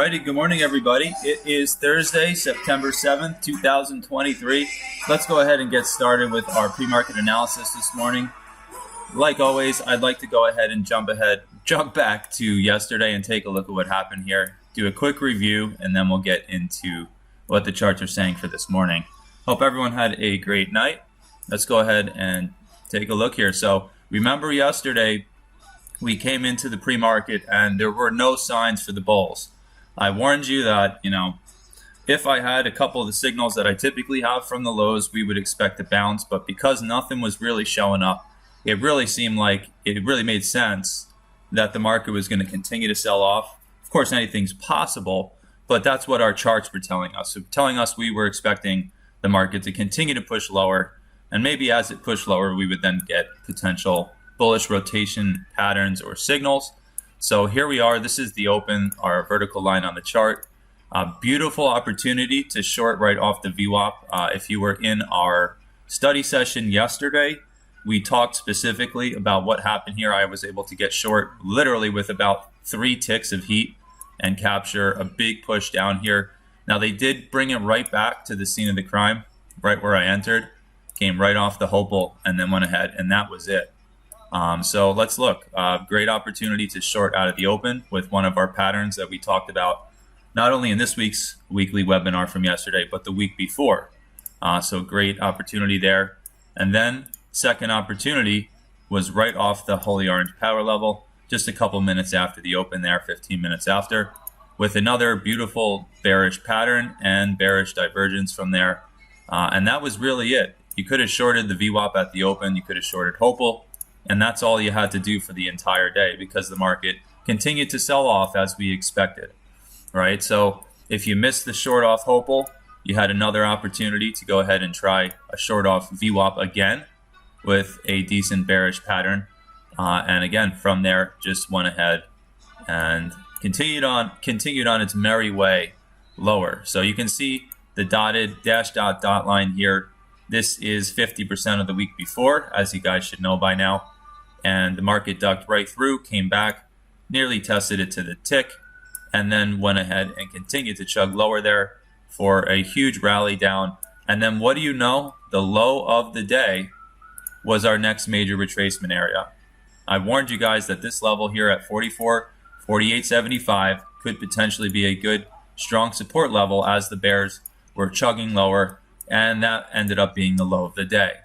righty, good morning everybody. It is Thursday, September 7th, 2023. Let's go ahead and get started with our pre-market analysis this morning. Like always, I'd like to go ahead and jump back to yesterday and take a look at what happened here. Do a quick review, and then we'll get into what the charts are saying for this morning. Hope everyone had a great night. Let's go ahead and take a look here. So remember yesterday, we came into the pre-market and there were no signs for the bulls. I warned you that, if I had a couple of the signals that I typically have from the lows, we would expect to bounce. But because nothing was really showing up, it really seemed like it really made sense that the market was going to continue to sell off. Of course, anything's possible, but that's what our charts were telling us. So telling us we were expecting the market to continue to push lower. And maybe as it pushed lower, we would then get potential bullish rotation patterns or signals. So here we are. This is the open, our vertical line on the chart. Beautiful opportunity to short right off the VWAP. If you were in our study session yesterday, we talked specifically about what happened here. I was able to get short literally with about 3 ticks of heat and capture a big push down here. Now they did bring it right back to the scene of the crime, right where I entered, came right off the Hopel and then went ahead, and that was it. So let's look. Great opportunity to short out of the open with one of our patterns that we talked about, not only in this week's weekly webinar from yesterday, but the week before. So great opportunity there. And then second opportunity was right off the holy orange power level, just a couple minutes after the open there, 15 minutes after, with another beautiful bearish pattern and bearish divergence from there. And that was really it. You could have shorted the VWAP at the open. You could have shorted Hopel. And that's all you had to do for the entire day because the market continued to sell off as we expected, right? So if you missed the short off Hopel, you had another opportunity to go ahead and try a short off VWAP again with a decent bearish pattern. And again, from there, just went ahead and continued on its merry way lower. So you can see the dotted dot line here. This is 50% of the week before, as you guys should know by now. And the market ducked right through, came back, nearly tested it to the tick, and then went ahead and continued to chug lower there for a huge rally down. And then what do you know? The low of the day was our next major retracement area. I warned you guys that this level here at 48.75 could potentially be a good, strong support level as the bears were chugging lower, and that ended up being the low of the day.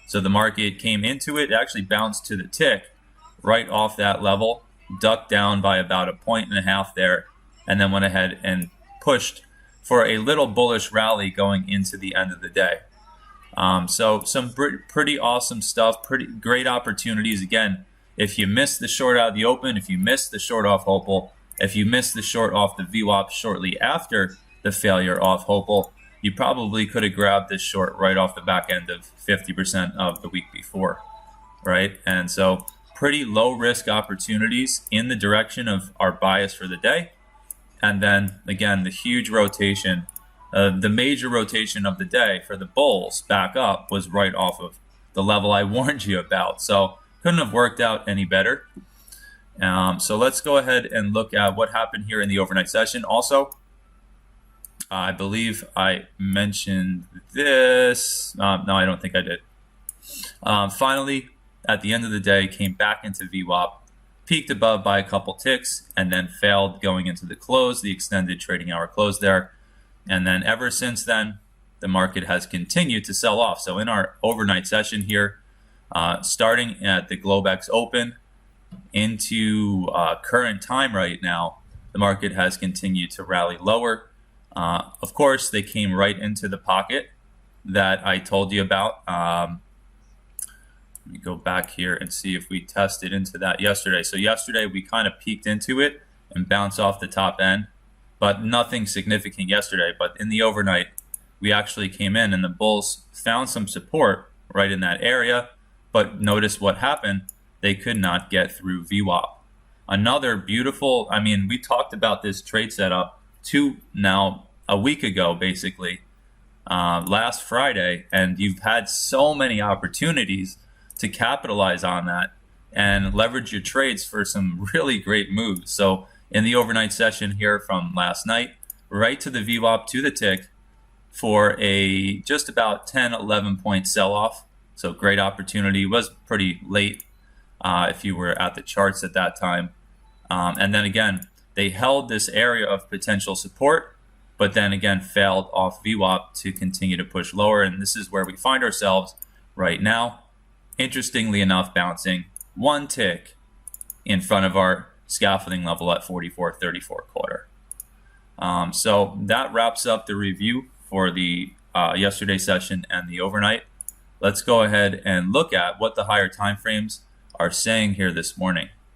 So the market came into it, actually bounced to the tick right off that level, ducked down by about 1.5 points there, and then went ahead and pushed for a little bullish rally going into the end of the day. So some pretty awesome stuff, pretty great opportunities. Again, if you missed the short out of the open, if you missed the short off Hopel, if you missed the short off the VWAP shortly after the failure off Hopel, you probably could have grabbed this short right off the back end of 50% of the week before, right? And so pretty low risk opportunities in the direction of our bias for the day. And then again, the huge rotation, the major rotation of the day for the bulls back up was right off of the level I warned you about. So couldn't have worked out any better. So let's go ahead and look at what happened here in the overnight session. Also, I believe I mentioned this. No, I don't think I did. Finally, at the end of the day, came back into VWAP, peaked above by a couple ticks, and then failed going into the close, the extended trading hour close there. And then ever since then, the market has continued to sell off. So in our overnight session here, starting at the Globex open into current time right now, the market has continued to rally lower. Of course, they came right into the pocket that I told you about. Let me go back here and see if we tested into that yesterday. So yesterday we kind of peeked into it and bounced off the top end, but nothing significant yesterday. But in the overnight, we actually came in and the bulls found some support right in that area. But notice what happened. They could not get through VWAP. Another beautiful, we talked about this trade setup a week ago, basically, last Friday, and you've had so many opportunities to capitalize on that and leverage your trades for some really great moves. So in the overnight session here from last night, right to the VWAP to the tick for a just about 10-11 point sell-off. So great opportunity. Was pretty late if you were at the charts at that time. And then again, they held this area of potential support, but then again failed off VWAP to continue to push lower. And this is where we find ourselves right now. Interestingly enough, bouncing one tick in front of our scaffolding level at 44.34. So that wraps up the review for the yesterday session and the overnight. Let's go ahead and look at what the higher time frames are saying here this morning.